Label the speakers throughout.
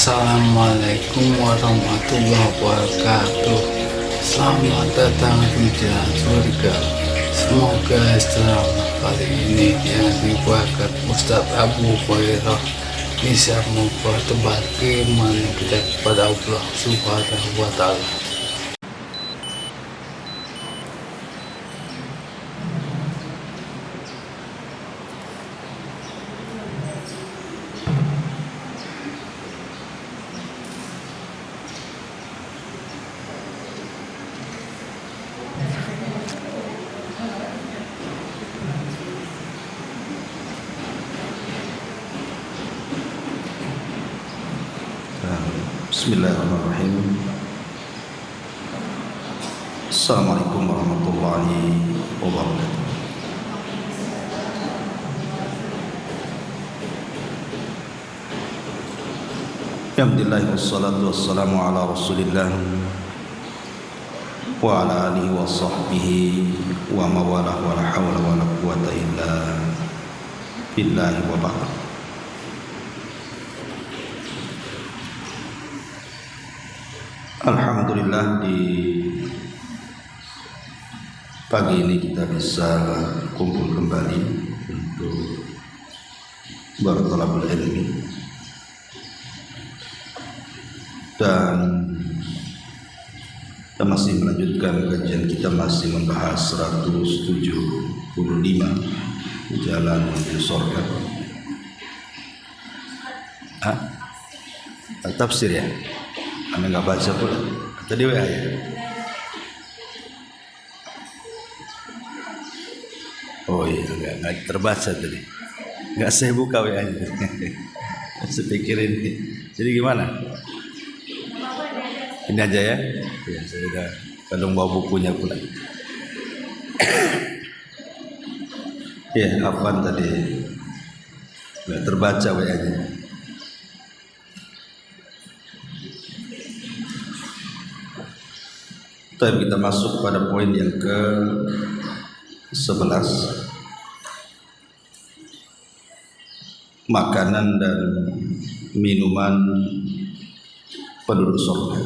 Speaker 1: Assalamualaikum warahmatullahi wabarakatuh. Selamat datang di jalan surga. Semoga ceramah kali ini yang dibuat Ustadz Abu Hurairah bisa membuat tebal keimanan kita kepada Allah Subhanahu wa Ta'ala.
Speaker 2: Bismillahirrahmanirrahim. Assalamualaikum warahmatullahi wabarakatuh. Alhamdulillah wassalatu wassalamu ala rasulillah wa ala alihi wa sahbihi wa mawalah wa la hawla wa la quwata illa billahi wa ba'd. Alhamdulillah, di pagi ini kita bisa kumpul kembali untuk bertolabul ilmi, dan kita masih melanjutkan kajian kita, masih membahas 175 jalan menuju surga. Tafsir ya? Anda nggak baca pula, tadi WA ya? Oh iya, nggak terbaca tadi, nggak saya buka WA-nya. Saya pikirin, jadi gimana? Ini aja ya? Ya, saya udah kadang bawa bukunya pula. Ya, apaan tadi? Nggak terbaca WA-nya. Kita masuk pada poin yang ke-11, makanan dan minuman penduduk surga.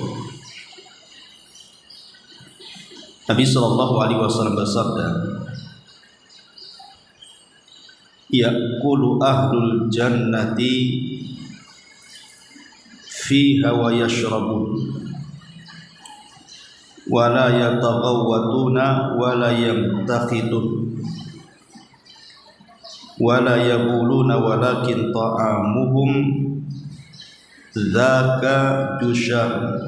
Speaker 2: Nabi SAW bersabda, ya'kulu ahlul jannati fiha wa yashrabun wala yataghawwatuna wala yamtakhitun wala yabuluna walakin ta'amuhum dzaka jushar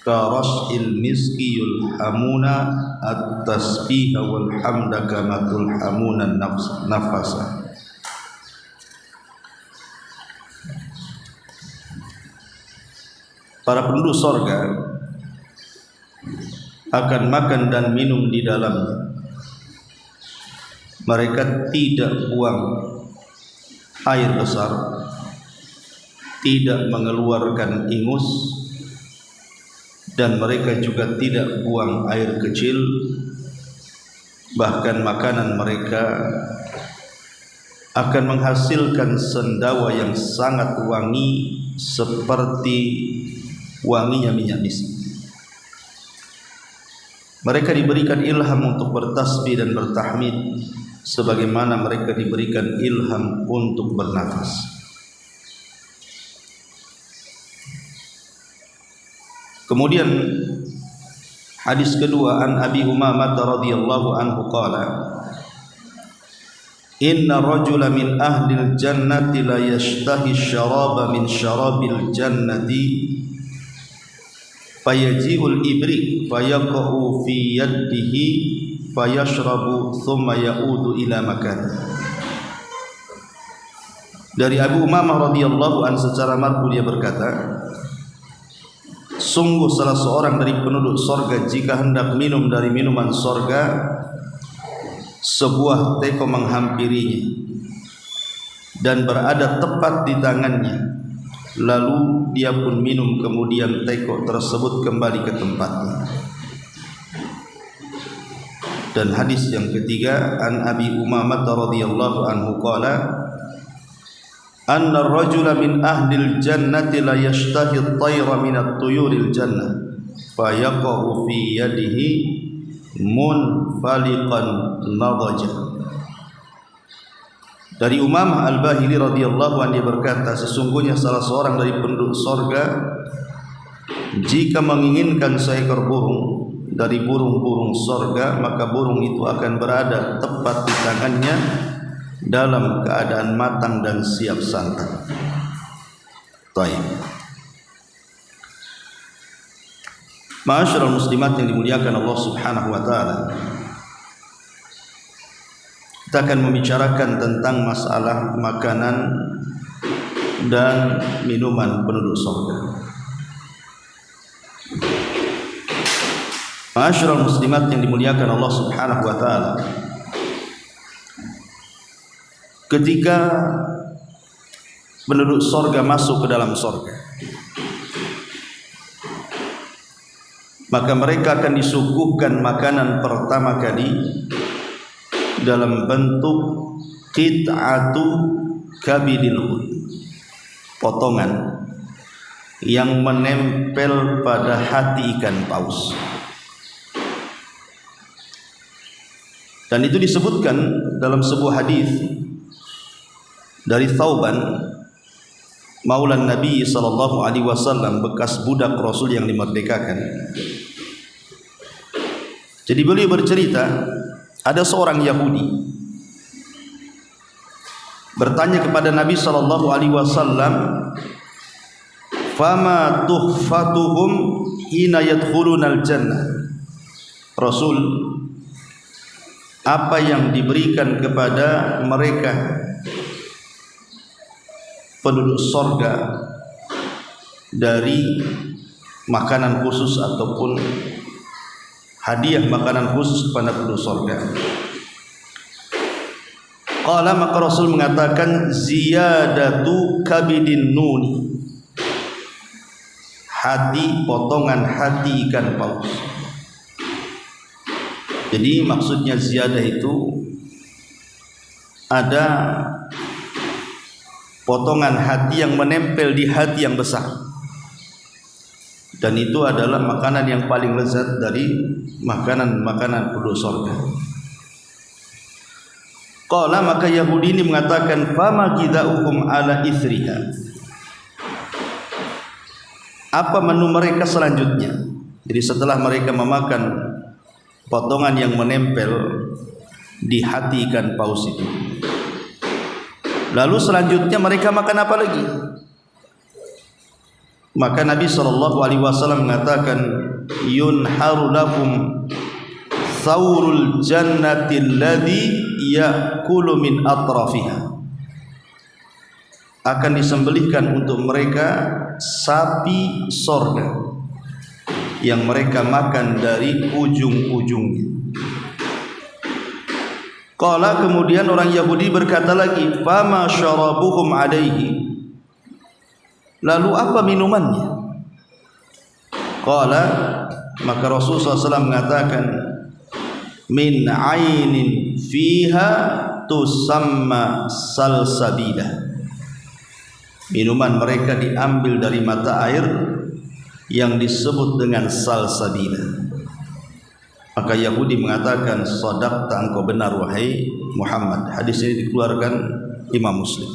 Speaker 2: karashil miski yulhamuna at-tasbiha wal hamda kama tulhamuna nafasa. Para penduduk surga akan makan dan minum di dalamnya. Mereka tidak buang air besar, tidak mengeluarkan ingus, dan mereka juga tidak buang air kecil. Bahkan makanan mereka akan menghasilkan sendawa yang sangat wangi seperti wanginya minyak misk. Mereka diberikan ilham untuk bertasbih dan bertahmid sebagaimana mereka diberikan ilham untuk bernafas. Kemudian hadis kedua, an Abi Umamah radhiyallahu anhu qala, inna rajula min ahlil jannati la yashtahi syaraba min syarabil jannati fayaji'ul ibrik fayaqa'u fi yadihi fayashrabu thumma ya'udu ila makan. Dari Abu Umamah radhiyallahu anhu secara marfu dia berkata, sungguh salah seorang dari penduduk sorga jika hendak minum dari minuman sorga, sebuah teko menghampirinya dan berada tepat di tangannya. Lalu dia pun minum, kemudian teko tersebut kembali ke tempatnya. Dan hadis yang ketiga, an Abi Umamah radhiyallahu anhu qala, anna ar-rajula min ahlil jannati la yashtahi at-tayra min at-tuyuril jannah fayaqa'u fi yadihi munfaliqan nadaja. Dari Umamah Al-Bahili radhiyallahu anhu berkata, sesungguhnya salah seorang dari penduduk sorga jika menginginkan seekor burung dari burung-burung sorga, maka burung itu akan berada tepat di tangannya dalam keadaan matang dan siap santap. Baik. Ma'asyiral muslimat yang dimuliakan Allah Subhanahu wa taala. Kita akan membicarakan tentang masalah makanan dan minuman penduduk surga. Ma'asyiral muslimat yang dimuliakan Allah Subhanahu wa taala. Ketika penduduk surga masuk ke dalam surga, maka mereka akan disuguhkan makanan pertama kali dalam bentuk qit'atu kabidil hud, potongan yang menempel pada hati ikan paus. Dan itu disebutkan dalam sebuah hadis dari Thauban maulan Nabi sallallahu alaihi wasallam, bekas budak Rasul yang dimerdekakan. Jadi beliau bercerita, ada seorang Yahudi bertanya kepada Nabi sallallahu alaihi wasallam, "Fama tuhfatuhum hina yadkhulunal jannah?" Rasul, apa yang diberikan kepada mereka penduduk sorga dari makanan khusus ataupun hadiah makanan khusus kepada penduduk sorga? Qala, maka Rasul mengatakan, ziyadatu kabidin nuni, hati, potongan hati ikan paus. Jadi maksudnya ziyadah itu ada potongan hati yang menempel di hati yang besar, dan itu adalah makanan yang paling lezat dari makanan-makanan penduduk surga. Qala, maka Yahudi ini mengatakan, fama qidauhum ala ithriha, apa menu mereka selanjutnya? Jadi setelah mereka memakan potongan yang menempel di hati ikan paus itu, lalu selanjutnya mereka makan apa lagi? Maka Nabi SAW mengatakan, yunharu lakum thawrul jannati alladhi ya'kulu min atrafiha, akan disembelihkan untuk mereka sapi sorga yang mereka makan dari ujung-ujungnya. Qala, kemudian orang Yahudi berkata lagi, fama syarabuhum alaihi, lalu apa minumannya? Qala, maka Rasulullah SAW mengatakan, min ainin fiha tusamma salsabila, minuman mereka diambil dari mata air yang disebut dengan salsabila. Maka Yahudi mengatakan, shadaqta, engkau benar wahai Muhammad. Hadis ini dikeluarkan Imam Muslim.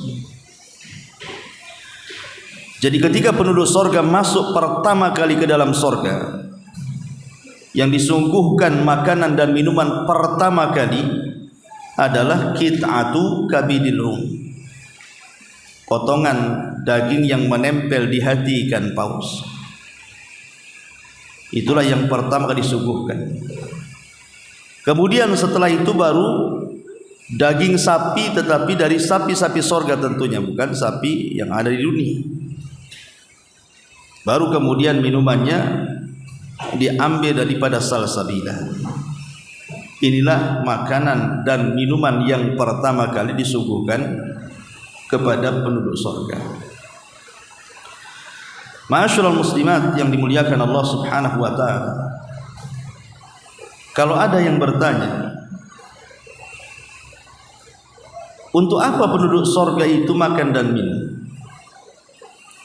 Speaker 2: Jadi ketika penduduk sorga masuk pertama kali ke dalam sorga, yang disungguhkan makanan dan minuman pertama kali adalah qit'atu kabidil, potongan daging yang menempel di hati ikan paus. Itulah yang pertama kali disuguhkan. Kemudian setelah itu baru daging sapi, tetapi dari sapi-sapi sorga tentunya, bukan sapi yang ada di dunia. Baru kemudian minumannya diambil daripada salsabila. Inilah makanan dan minuman yang pertama kali disuguhkan kepada penduduk sorga. Ma'asyiral muslimat yang dimuliakan Allah Subhanahu wa ta'ala, kalau ada yang bertanya, Untuk apa penduduk sorga itu makan dan minum?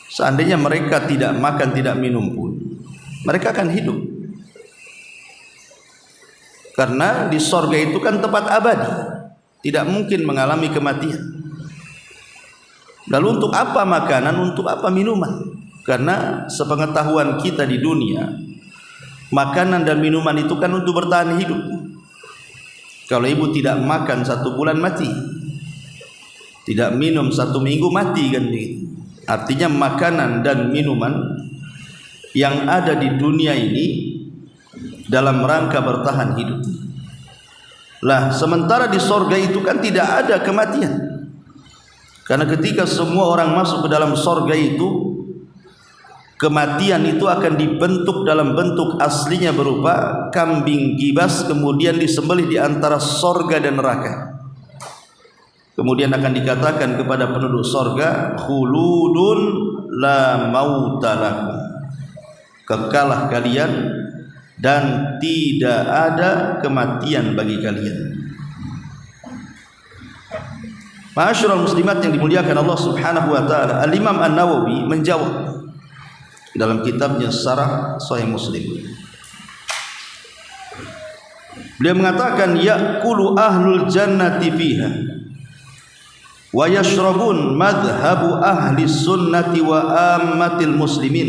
Speaker 2: Seandainya mereka tidak makan, tidak minum pun, mereka akan hidup. Karena di sorga itu kan tempat abadi, tidak mungkin mengalami kematian. Lalu untuk apa makanan, untuk apa minuman? Karena sepengetahuan kita di dunia, makanan dan minuman itu kan untuk bertahan hidup. Kalau ibu tidak makan 1 bulan mati, tidak minum 1 minggu mati kan begitu. Artinya makanan dan minuman yang ada di dunia ini dalam rangka bertahan hidup. Lah sementara di sorga itu kan tidak ada kematian. Karena ketika semua orang masuk ke dalam sorga itu, kematian itu akan dibentuk dalam bentuk aslinya berupa kambing gibas, kemudian disembelih di antara sorga dan neraka. Kemudian akan dikatakan kepada penduduk sorga, khuludun la mautalakum, kekalah kalian dan tidak ada kematian bagi kalian. Ma'asyiral muslimat yang dimuliakan Allah Subhanahu wa taala, Al-Imam An-Nawawi menjawab dalam kitabnya Syarah Sahih Muslim. Beliau mengatakan, ya'kulu ahlul jannati fiha wa yashrabun madhhabu ahli sunnati wa ammatil muslimin,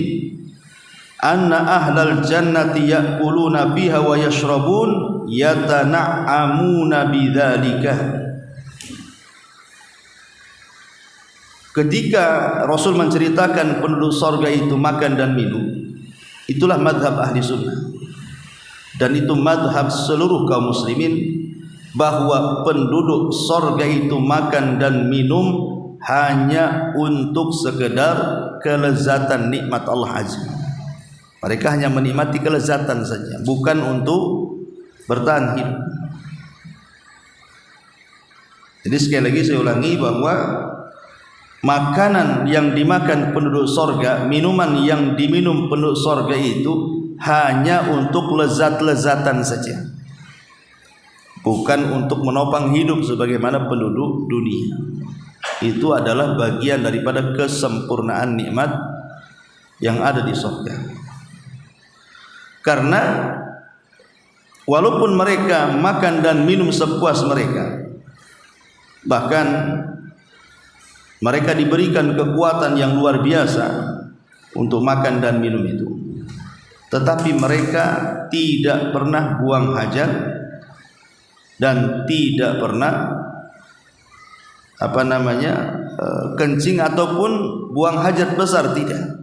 Speaker 2: anna ahlal jannati ya'kuluna fiha wa yashrabun yatana'amuna bidzalika. Ketika Rasul menceritakan penduduk sorga itu makan dan minum, itulah madhab ahli sunnah, dan itu madhab seluruh kaum muslimin, bahwa penduduk sorga itu makan dan minum hanya untuk sekedar kelezatan nikmat Allah Azza. Mereka hanya menikmati kelezatan saja, bukan untuk bertahan hidup. Jadi sekali lagi saya ulangi bahwa makanan yang dimakan penduduk sorga, minuman yang diminum penduduk sorga itu hanya untuk lezat-lezatan saja, bukan untuk menopang hidup sebagaimana penduduk dunia. Itu adalah bagian daripada kesempurnaan nikmat yang ada di sorga. Karena walaupun mereka makan dan minum sepuas mereka, bahkan mereka diberikan kekuatan yang luar biasa untuk makan dan minum itu, tetapi mereka tidak pernah buang hajat dan tidak pernah kencing ataupun buang hajat besar, tidak.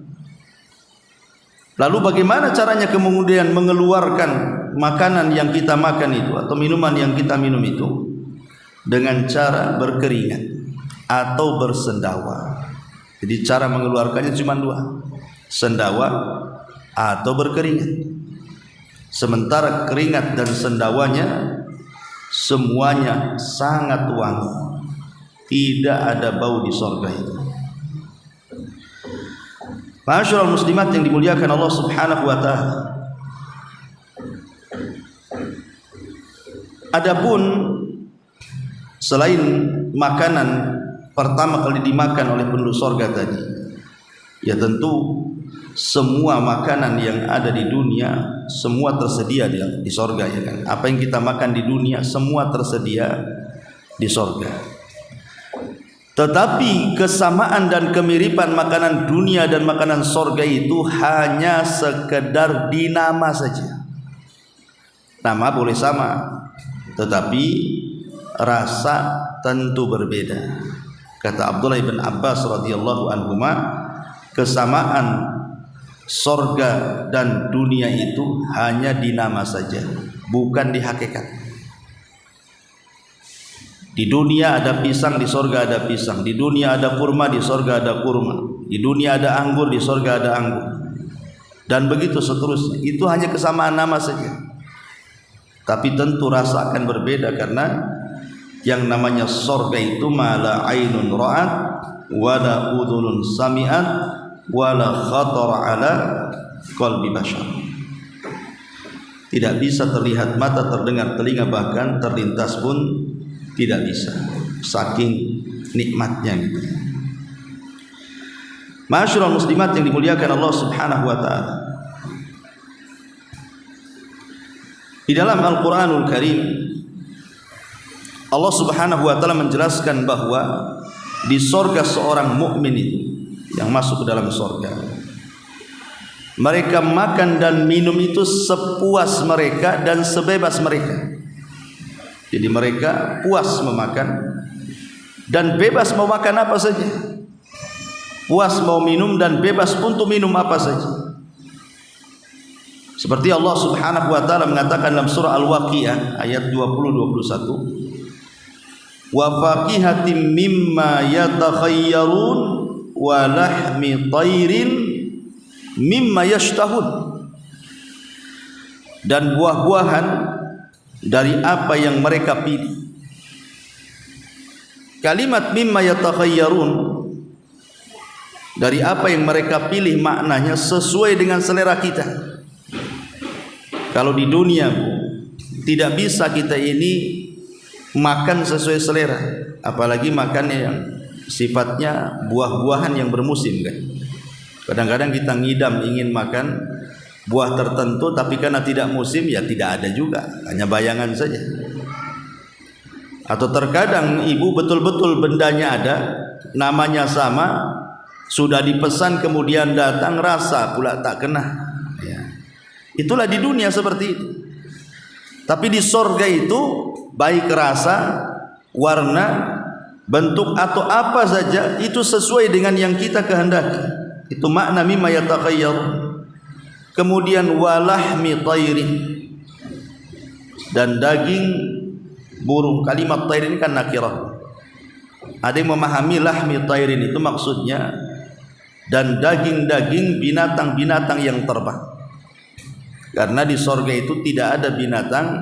Speaker 2: Lalu bagaimana caranya kemudian mengeluarkan makanan yang kita makan itu atau minuman yang kita minum itu? Dengan cara berkeringat atau bersendawa. Jadi cara mengeluarkannya cuma 2, sendawa atau berkeringat. Sementara keringat dan sendawanya semuanya sangat wangi, tidak ada bau di sorga itu. Ma'asyiral muslimat yang dimuliakan Allah Subhanahu wa taala, adapun selain makanan pertama kali dimakan oleh penduduk sorga tadi, ya tentu semua makanan yang ada di dunia semua tersedia di sorga, ya kan? Apa yang kita makan di dunia semua tersedia di sorga. Tetapi kesamaan dan kemiripan makanan dunia dan makanan sorga itu hanya sekedar di nama saja. Nama boleh sama, tetapi rasa tentu berbeda. Kata Abdullah bin Abbas radhiyallahu anhuma, kesamaan sorga dan dunia itu hanya di nama saja, bukan di hakikat. Di dunia ada pisang, di sorga ada pisang. Di dunia ada kurma, di sorga ada kurma. Di dunia ada anggur, di sorga ada anggur. Dan begitu seterusnya. Itu hanya kesamaan nama saja, tapi tentu rasa akan berbeda, karena yang namanya sorga itu mala ainun ra'at wala udhunun sami'at wala khatar ala qalbi bashar. Tidak bisa terlihat mata, terdengar telinga, bahkan terlintas pun tidak bisa. saking nikmatnya gitu. Ma'asyiral muslimat yang dimuliakan Allah Subhanahu wa taala. Di dalam Al-Qur'anul Karim Allah Subhanahu wa taala menjelaskan bahwa di sorga seorang mukmin itu yang masuk ke dalam sorga, mereka makan dan minum itu sepuas mereka dan sebebas mereka. Jadi mereka puas memakan dan bebas mau makan apa saja, puas mau minum dan bebas untuk minum apa saja. Seperti Allah Subhanahu wa taala mengatakan dalam surah Al-Waqiah ayat 20-21, wa faqihatin mimma yatakhayyarun wa lahmi tairin mimma yashtahun, dan buah-buahan dari apa yang mereka pilih. Kalimat mimma yatakhayyarun, dari apa yang mereka pilih, maknanya sesuai dengan selera kita. Kalau di dunia tidak bisa kita ini makan sesuai selera, apalagi makannya yang sifatnya buah-buahan yang bermusim kan. Kadang-kadang kita ngidam ingin makan buah tertentu, tapi karena tidak musim ya tidak ada juga, hanya bayangan saja. Atau terkadang ibu betul-betul bendanya ada, namanya sama, sudah dipesan kemudian datang rasa pula tak kena. Itulah di dunia seperti itu. Tapi di sorga itu baik rasa, warna, bentuk atau apa saja itu sesuai dengan yang kita kehendaki. Itu makna mimma yatakhayyar. Kemudian walahmi tairin, dan daging burung. Kalimat tair ini kan nakirah. Ada yang memahami lahmi tairin itu maksudnya dan daging-daging binatang-binatang yang terbang. Karena di sorga itu tidak ada binatang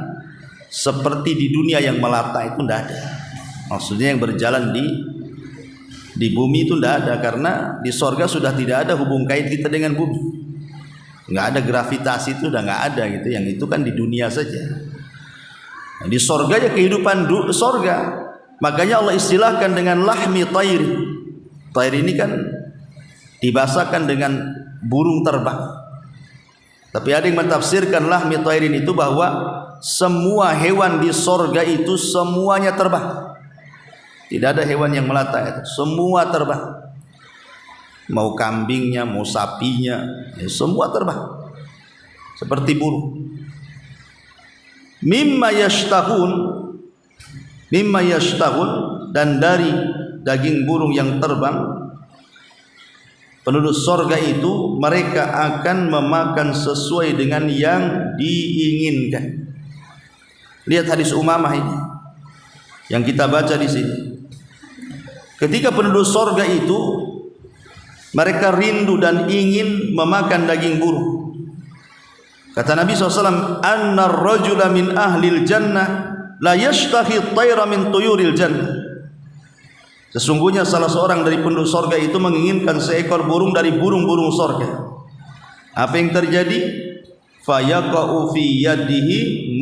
Speaker 2: seperti di dunia yang melata, itu tidak ada. Maksudnya yang berjalan di bumi itu tidak ada, karena di sorga sudah tidak ada hubung kait kita dengan bumi. Nggak ada gravitasi, itu sudah nggak ada gitu. Yang itu kan di dunia saja. Nah, di sorga ya kehidupan sorga. Makanya Allah istilahkan dengan lahmi tair. Tair ini kan dibahasakan dengan burung terbang. Tapi ada yang mentafsirkan lahmi tairin itu bahwa semua hewan di sorga itu semuanya terbang. Tidak ada hewan yang melata itu, semua terbang. Mau kambingnya, mau sapinya, ya semua terbang. Seperti burung. Mimma yashtahun, dan dari daging burung yang terbang, penduduk sorga itu mereka akan memakan sesuai dengan yang diinginkan. Lihat hadis Umamah ini yang kita baca di sini. Ketika penduduk sorga itu mereka rindu dan ingin memakan daging burung. Kata Nabi SAW, anna ar-rajula min ahlil jannah la yashtahi at-tayra min tuyuril jannah. Sesungguhnya salah seorang dari penduduk sorga itu menginginkan seekor burung dari burung-burung sorga. Apa yang terjadi? Fayaqa'u fi yadihi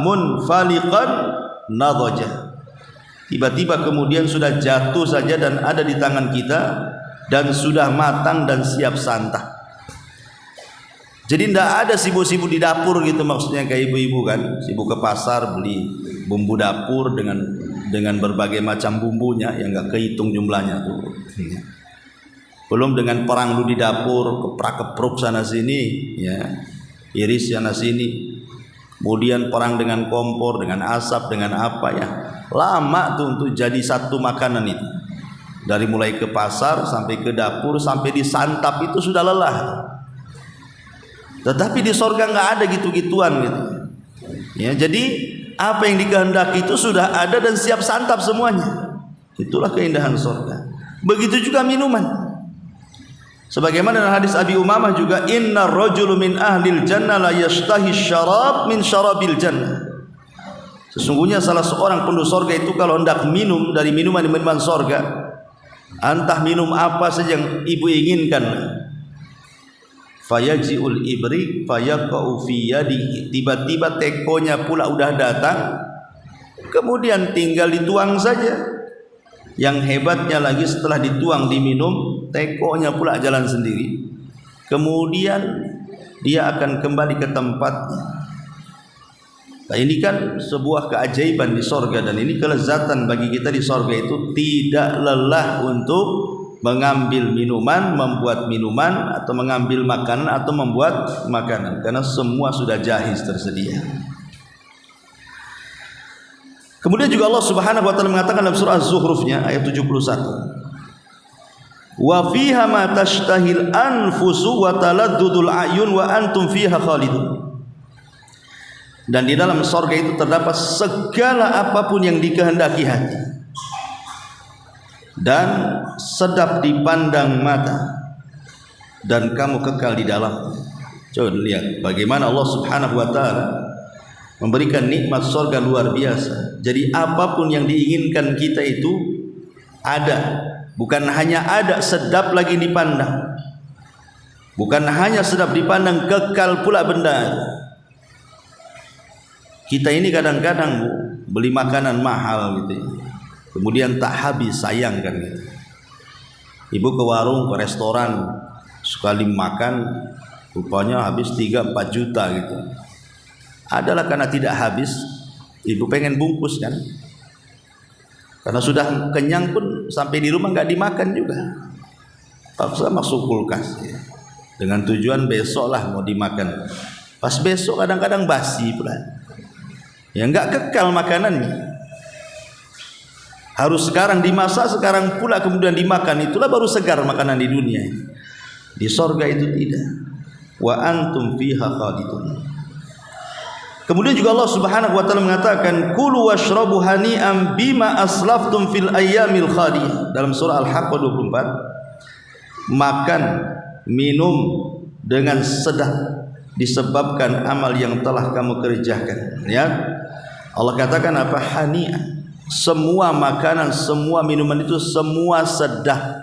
Speaker 2: munfaliqan nadhaja. Tiba-tiba kemudian sudah jatuh saja dan ada di tangan kita dan sudah matang dan siap santap. Jadi tidak ada sibuk-sibuk di dapur gitu, maksudnya kayak ibu-ibu kan, sibuk ke pasar beli bumbu dapur dengan berbagai macam bumbunya yang nggak kehitung jumlahnya tuh. Belum dengan perang lu di dapur, keprak-kepruk sana sini, ya, iris sana sini. Kemudian perang dengan kompor, dengan asap, dengan apa ya. Lama tuh untuk jadi satu makanan itu. Dari mulai ke pasar sampai ke dapur sampai disantap itu sudah lelah. Tetapi di sorga nggak ada gitu-gituan gitu. Ya, jadi apa yang dikehendaki itu sudah ada dan siap santap semuanya. Itulah keindahan sorga. Begitu juga minuman. Sebagaimana dalam hadis Abi Umamah juga, inna rajulu min ahlil jannah la yashtahi syarab min syarabil jannah. Sesungguhnya salah seorang penduduk sorga itu kalau hendak minum dari minuman-minuman sorga, entah minum apa saja yang ibu inginkan, fayaji'ul ibrik fayaqa'u fi yadihi, tiba-tiba tekonya pula udah datang kemudian tinggal dituang saja. Yang hebatnya lagi setelah dituang diminum, tekonya pula jalan sendiri. Kemudian dia akan kembali ke tempatnya. Nah, ini kan sebuah keajaiban di sorga, dan ini kelezatan bagi kita di sorga itu tidak lelah untuk mengambil minuman, membuat minuman, atau mengambil makanan atau membuat makanan, karena semua sudah jahiz tersedia. Kemudian juga Allah Subhanahu wa taala mengatakan dalam surah Az-Zukhruf-nya ayat 71. Wa fiha ma tashtahil anfusu wa taladdudul a'yun wa antum fiha khalidun. Dan di dalam surga itu terdapat segala apapun yang dikehendaki hati dan sedap dipandang mata, dan kamu kekal di dalam. Coba lihat bagaimana Allah Subhanahu wa taala memberikan nikmat surga luar biasa. Jadi apapun yang diinginkan kita itu ada. Bukan hanya ada, sedap lagi dipandang. Bukan hanya sedap dipandang, kekal pula benda. Kita ini kadang-kadang Bu, beli makanan mahal gitu, kemudian tak habis, sayang kan gitu. Ibu ke warung, ke restoran, sekali makan rupanya habis 3-4 juta gitu. Adalah karena tidak habis, ibu pengen bungkus kan, karena sudah kenyang pun sampai di rumah nggak dimakan juga, paksa masuk kulkas ya, dengan tujuan besok lah mau dimakan. Pas besok kadang-kadang basi pula, ya nggak kekal makanannya. Harus sekarang dimasak, sekarang pula kemudian dimakan, itulah baru segar makanan di dunia. Di sorga itu tidak. Wa antum fiha khalidun. Kemudian juga Allah Subhanahu wa taala mengatakan kulu washrabu hani'an bima aslaftum fil ayyamil khadiyah, dalam surah Al-Haqqah 24. Makan, minum dengan sedap disebabkan amal yang telah kamu kerjakan. Ya. Allah katakan apa? Hani'an. Semua makanan, semua minuman itu semua sedap.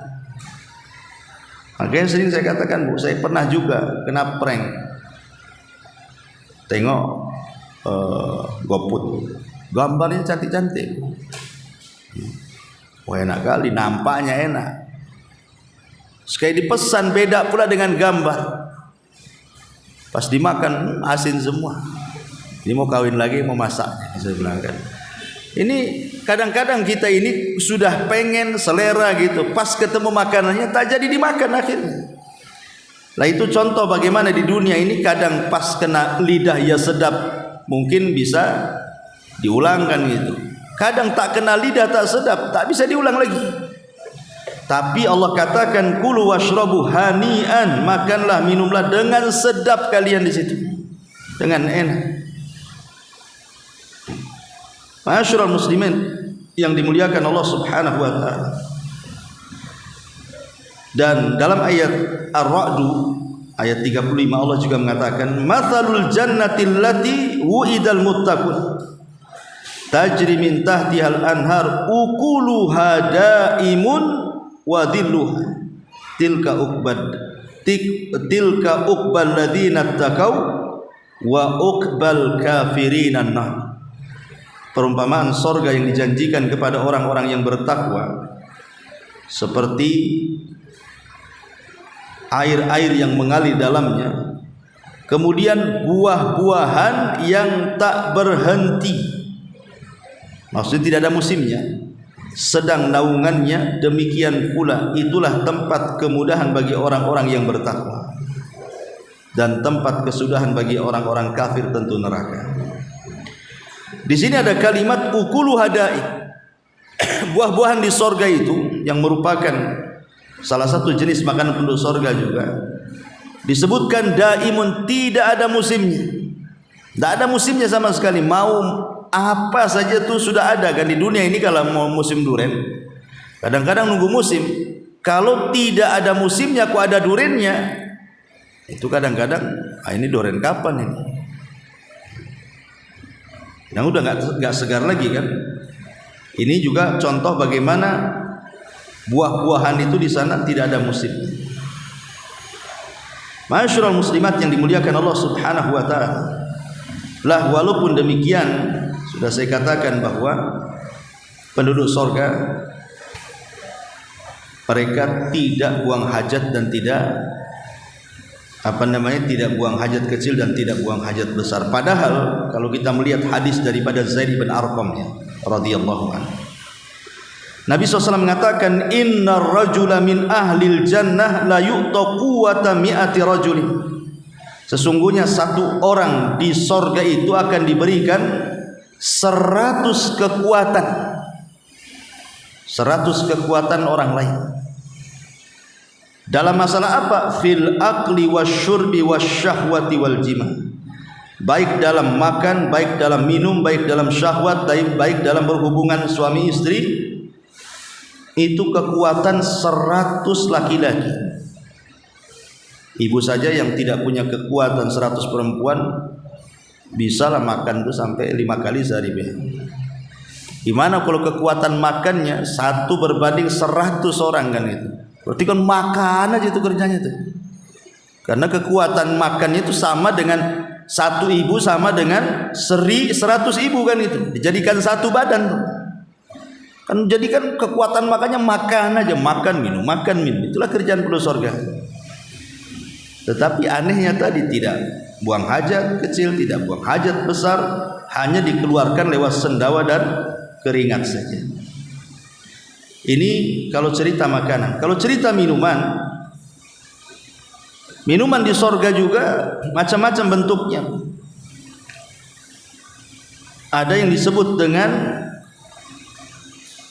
Speaker 2: Makanya sering saya katakan Bu, saya pernah juga kena prank. Tengok GoFood, gambarnya cantik-cantik. Wah enak kali, nampaknya enak. Sekali dipesan beda pula dengan gambar. Pas dimakan asin semua. Ini mau kawin lagi, mau masak, saya bilang kan. Ini kadang-kadang kita ini sudah pengen selera gitu, pas ketemu makanannya tak jadi dimakan akhirnya. Lah itu contoh bagaimana di dunia ini kadang pas kena lidah ya sedap, mungkin bisa diulangkan gitu. Kadang tak kena lidah tak sedap, tak bisa diulang lagi. Tapi Allah katakan kulu washrabu hani'an, makanlah minumlah dengan sedap kalian di situ, dengan enak. Ma'asyiral muslimin yang dimuliakan Allah Subhanahu wa taala. Dan dalam ayat Ar-Ra'd ayat 35 Allah juga mengatakan matsalul jannati allati wu'idal muttaqun tajri min tahtihal anhar ukuluha daimun wa dhilluha tilka uqbal ladzina taqaw wa uqbal kafirinan nar. Perumpamaan sorga yang dijanjikan kepada orang-orang yang bertakwa seperti air-air yang mengalir dalamnya, kemudian buah-buahan yang tak berhenti, maksudnya tidak ada musimnya, sedang naungannya, demikian pula itulah tempat kemudahan bagi orang-orang yang bertakwa, dan tempat kesudahan bagi orang-orang kafir tentu neraka. Di sini ada kalimat ukulu hadai. Buah-buahan di sorga itu yang merupakan salah satu jenis makanan penduduk sorga juga disebutkan daimun, tidak ada musimnya. Tidak ada musimnya sama sekali. Mau apa saja tuh sudah ada kan di dunia ini. Kalau mau musim durian kadang-kadang nunggu musim. Kalau tidak ada musimnya kok ada duriannya, itu kadang-kadang ini durian kapan ini? Yang udah nggak segar lagi kan. Ini juga contoh bagaimana buah-buahan itu di sana tidak ada musim. Ma'asyiral muslimat yang dimuliakan Allah Subhanahu wa taala. Lah walaupun demikian Sudah saya katakan bahwa penduduk sorga mereka tidak buang hajat dan tidak tidak buang hajat kecil dan tidak buang hajat besar. Padahal kalau kita melihat hadis daripada Zaid bin Arqam ya, radhiyallahu anhu, Nabi SAW mengatakan, innar rajula min ahlil jannah la yu'ta quwwata mi'ati rajulin. Sesungguhnya satu orang di sorga itu akan diberikan 100 kekuatan. 100 kekuatan orang lain. Dalam masalah apa? Fil aqli wasyurbi wasyahwati wal jima. Baik dalam makan, baik dalam minum, baik dalam syahwat, baik dalam berhubungan suami istri. Itu kekuatan 100 laki-laki. Ibu saja yang tidak punya kekuatan 100 perempuan bisalah makan itu sampai 5 kali sehari. Gimana kalau kekuatan makannya 1 berbanding 100 orang kan itu? Berarti kan makan aja itu kerjanya tuh. Karena kekuatan makannya itu sama dengan 1 ibu sama dengan 100 ibu kan itu. Dijadikan 1 badan tuh. Kan jadikan kekuatan makannya makan aja, makan minum. Itulah kerjaan penduduk surga. Tetapi anehnya tadi tidak buang hajat kecil, tidak buang hajat besar, hanya dikeluarkan lewat sendawa dan keringat saja. Ini kalau cerita makanan. Kalau cerita minuman di surga juga macam-macam bentuknya. Ada yang disebut dengan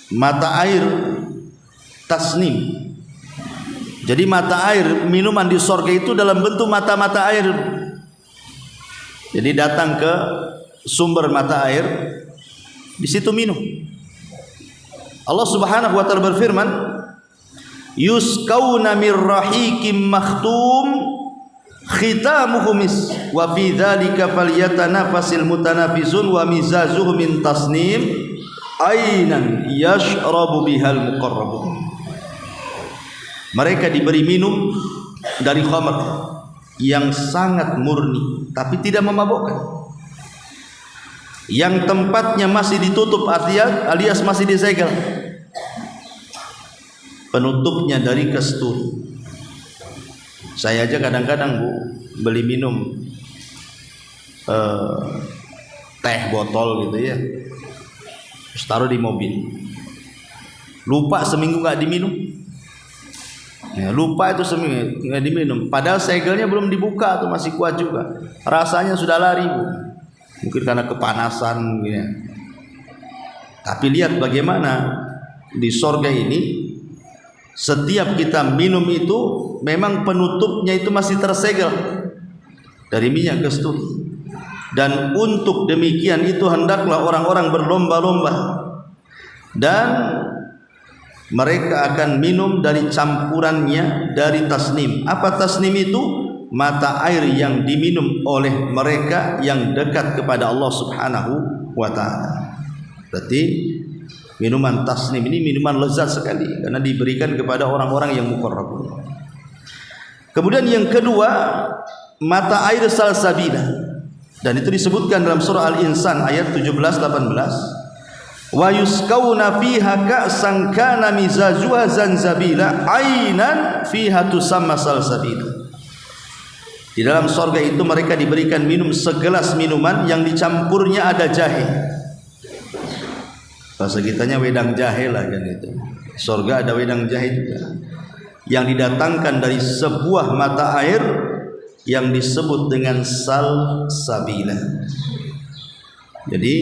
Speaker 2: mata air tasnim. Jadi mata air minuman di surga itu dalam bentuk mata-mata air. Jadi datang ke sumber mata air, di situ minum. Allah Subhanahu wa taala berfirman, yusqauna mir rahiqim makhtum khitamuhu mis wa fi dzalika falyatanafasil mutanafisun wa mizazuhu min tasnim ainan yashrabu bihal muqarrabun. Mereka diberi minum dari khamr yang sangat murni tapi tidak memabukkan, yang tempatnya masih ditutup alias masih disegel, penutupnya dari kasturi. Saya aja kadang-kadang Bu beli minum teh botol gitu ya, terus taruh di mobil, lupa seminggu nggak diminum. Ya, lupa itu seminggu nggak diminum, padahal segelnya belum dibuka tuh, masih kuat juga, rasanya sudah lari Bu. Mungkin karena kepanasan ya. Tapi lihat bagaimana di surga ini, setiap kita minum itu memang penutupnya itu masih tersegel dari minyak kasturi. Dan untuk demikian itu hendaklah orang-orang berlomba-lomba, dan mereka akan minum dari campurannya dari tasnim. Apa tasnim itu? Mata air yang diminum oleh mereka yang dekat kepada Allah Subhanahu wa taala. Berarti minuman tasnim ini minuman lezat sekali karena diberikan kepada orang-orang yang muqarrabun. Kemudian yang kedua, mata air salsabila, dan itu disebutkan dalam surah Al-Insan ayat 17-18. Wa yusqauna fiha ka'san kana mizajuha zanzabila ainan fiha tusamma salsabila. Di dalam surga itu mereka diberikan minum segelas minuman yang dicampurnya ada jahe. Bahasa kitanya wedang jahe lah kan itu. Surga ada wedang jahe juga, yang didatangkan dari sebuah mata air yang disebut dengan salsabila. Jadi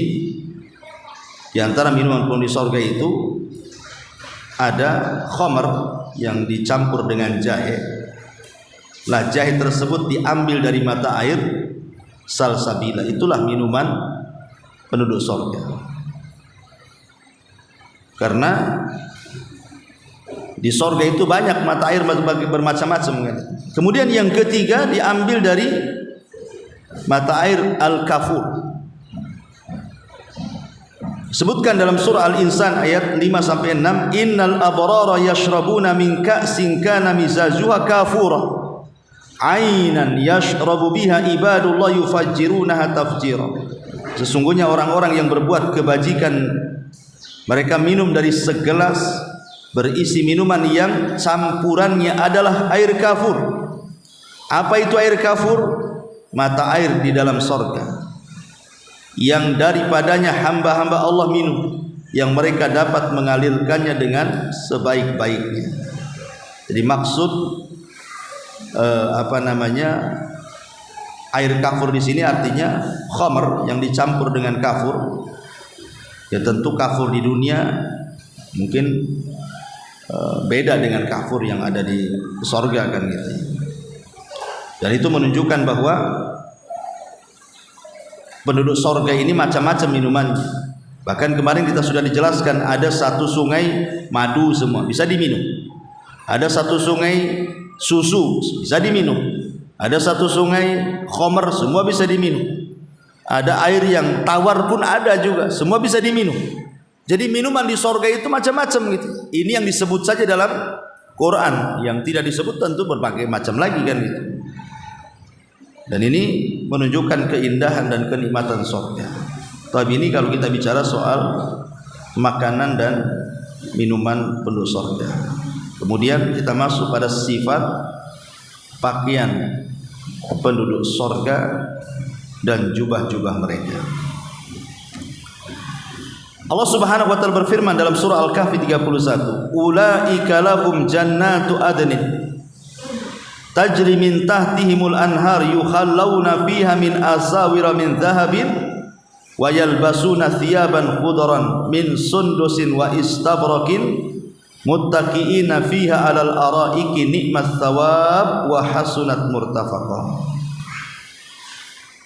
Speaker 2: di antara minuman di surga itu ada khamr yang dicampur dengan jahe. Lah jahe tersebut diambil dari mata air salsabila. Itulah minuman penduduk surga. Karena di surga itu banyak mata air bermacam-macam. Kemudian yang ketiga diambil dari mata air al-kafur. Sebutkan dalam surah Al-Insan ayat 5-6, innal abrara yashrabuna min ka'sin kana mizajuha kafura ainan yashrabu biha ibadullah yufajjirunaha tafjira. Sesungguhnya orang-orang yang berbuat kebajikan, mereka minum dari segelas berisi minuman yang campurannya adalah air kafur. Apa itu air kafur? Mata air di dalam sorga, yang daripadanya hamba-hamba Allah minum, yang mereka dapat mengalirkannya dengan sebaik-baiknya. Jadi maksud air kafur di sini artinya khamr yang dicampur dengan kafur. Ya tentu kafur di dunia mungkin beda dengan kafur yang ada di sorga kan gitu. Dan itu menunjukkan bahwa penduduk sorga ini macam-macam minumannya. Bahkan kemarin kita sudah dijelaskan ada satu sungai madu semua bisa diminum. Ada satu sungai susu bisa diminum. Ada satu sungai khamr semua bisa diminum. Ada air yang tawar pun ada juga, semua bisa diminum. Jadi minuman di sorga itu macam-macam gitu. Ini yang disebut saja dalam Quran, yang tidak disebut tentu berbagai macam lagi kan gitu. Dan ini menunjukkan keindahan dan kenikmatan sorga. Tapi ini kalau kita bicara soal makanan dan minuman penduduk sorga. Kemudian kita masuk pada sifat pakaian penduduk sorga dan jubah-jubah mereka. Allah Subhanahu wa taala berfirman dalam surah Al-Kahfi 31, "Ulaika lahum jannatu adnin tajri min tahtihimul anhar yukhallawna fiha min asawira min dhahabin wa yalbasuna thiyaban khudran min sundusin wa istabrakin muttaqiina fiha 'alal araiki ni'mat thawab wa hasunat murtafaqa."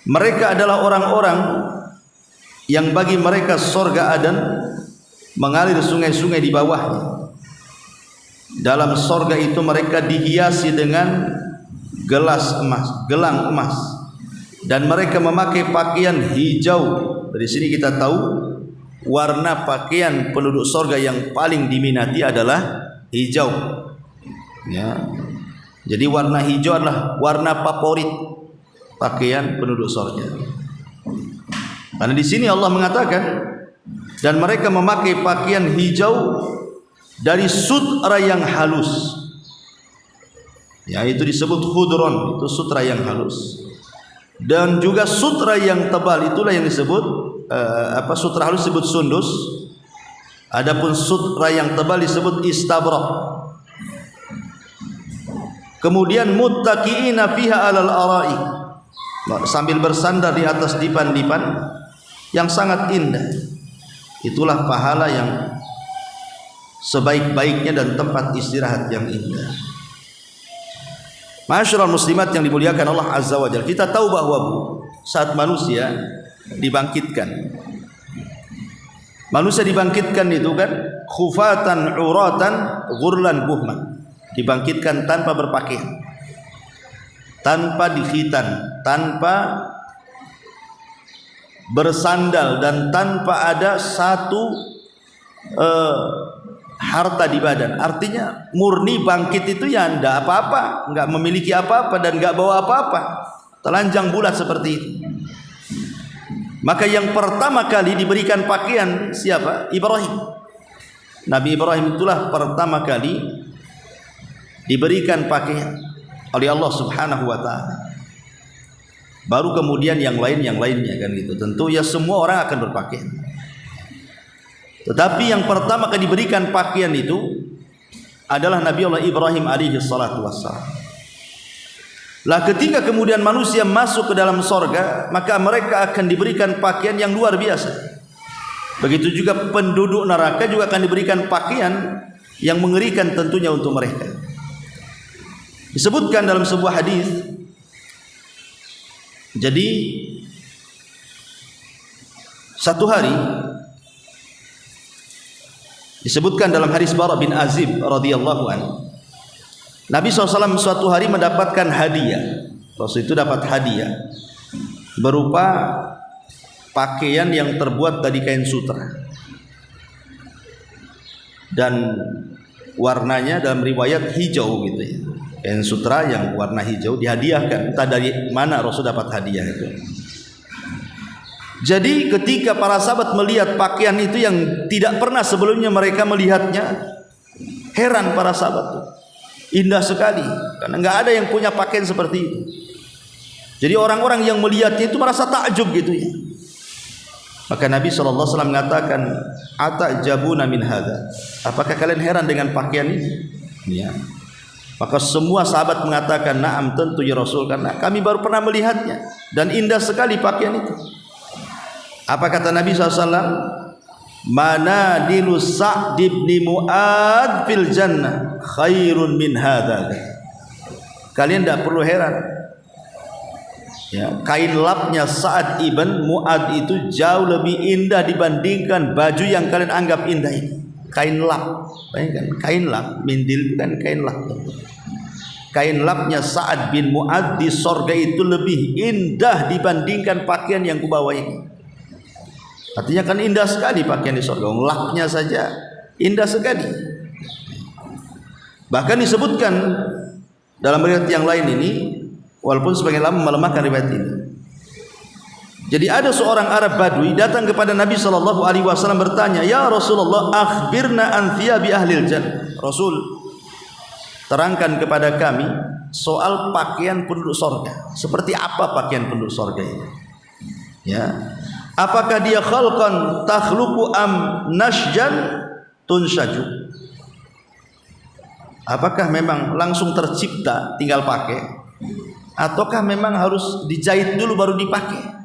Speaker 2: Mereka adalah orang-orang yang bagi mereka sorga Aden mengalir sungai-sungai di bawahnya. Dalam sorga itu mereka dihiasi dengan gelas emas, gelang emas, dan mereka memakai pakaian hijau. Dari sini kita tahu warna pakaian penduduk sorga yang paling diminati adalah hijau. Ya, jadi warna hijau adalah warna favorit pakaian penduduk sorga. Karena di sini Allah mengatakan dan mereka memakai pakaian hijau dari sutra yang halus. Ya, itu disebut khudron, itu sutra yang halus. Dan juga sutra yang tebal itulah yang disebut sutra halus disebut sundus. Adapun sutra yang tebal disebut istabrak. Kemudian muttaqiina fiha 'alal ara'i, sambil bersandar di atas dipan-dipan yang sangat indah. Itulah pahala yang sebaik-baiknya dan tempat istirahat yang indah. Ma'asyiral muslimat yang dimuliakan Allah Azza wa Jalla, kita tahu bahwa saat manusia dibangkitkan, manusia dibangkitkan itu kan khufatan uratan ghurlan buhman, dibangkitkan tanpa berpakaian, tanpa dikhitan, tanpa bersandal, dan tanpa ada satu harta di badan. Artinya murni bangkit itu ya tidak apa-apa, enggak memiliki apa-apa dan enggak bawa apa-apa, telanjang bulat seperti itu. Maka yang pertama kali diberikan pakaian siapa? Ibrahim. Nabi Ibrahim itulah pertama kali diberikan pakaian oleh Allah Subhanahu wa taala. Baru kemudian yang lainnya kan gitu. Tentu ya semua orang akan berpakaian. Tetapi yang pertama kali diberikan pakaian itu adalah Nabi Allah Ibrahim alaihi salatu wassalam. Lah ketika kemudian manusia masuk ke dalam sorga, maka mereka akan diberikan pakaian yang luar biasa. Begitu juga penduduk neraka juga akan diberikan pakaian yang mengerikan tentunya untuk mereka. Disebutkan dalam sebuah hadis, jadi satu hari disebutkan dalam hadis Bara bin Azib radhiyallahu anhu, Nabi SAW suatu hari mendapatkan hadiah. Rasul itu dapat hadiah berupa pakaian yang terbuat dari kain sutra, dan warnanya dalam riwayat hijau gitu ya. Kain sutra yang warna hijau dihadiahkan. Entah dari mana Rasul dapat hadiah itu. Jadi ketika para sahabat melihat pakaian itu yang tidak pernah sebelumnya mereka melihatnya, heran para sahabat. Indah sekali, karena nggak ada yang punya pakaian seperti itu. Jadi orang-orang yang melihatnya itu merasa takjub gitu ya. Maka Nabi SAW mengatakan, atajabuna min hadza, apakah kalian heran dengan pakaian ini? Ya. Maka semua sahabat mengatakan, na'am, tentu ya Rasul, karena kami baru pernah melihatnya dan indah sekali pakaian itu. Apa kata Nabi SAW? Manadilu Sa'd bin Mu'adz fil jannah khairun min hadza. Kalian tidak perlu heran ya, kain lapnya Sa'ad ibn Mu'adz itu jauh lebih indah dibandingkan baju yang kalian anggap indah ini. Kain lap, bayangkan, kain lap, mindil bukan kain lap. Kain lapnya Sa'ad bin Mu'adz di sorga itu lebih indah dibandingkan pakaian yang kubawa ini. Artinya kan indah sekali pakaian di sorga, lapnya saja indah sekali. Bahkan disebutkan dalam riwayat yang lain ini, walaupun sebagian ulama melemahkan riwayat ini. Jadi ada seorang Arab Badui datang kepada Nabi SAW bertanya, ya Rasulullah, akhbirna an thiyabi ahlil jannah. Rasul, terangkan kepada kami soal pakaian penduduk sorga. Seperti apa pakaian penduduk sorga ini? Ya. Apakah dia khalqan takhluqu am nashjan tunshaju? Apakah memang langsung tercipta tinggal pakai, ataukah memang harus dijahit dulu baru dipakai?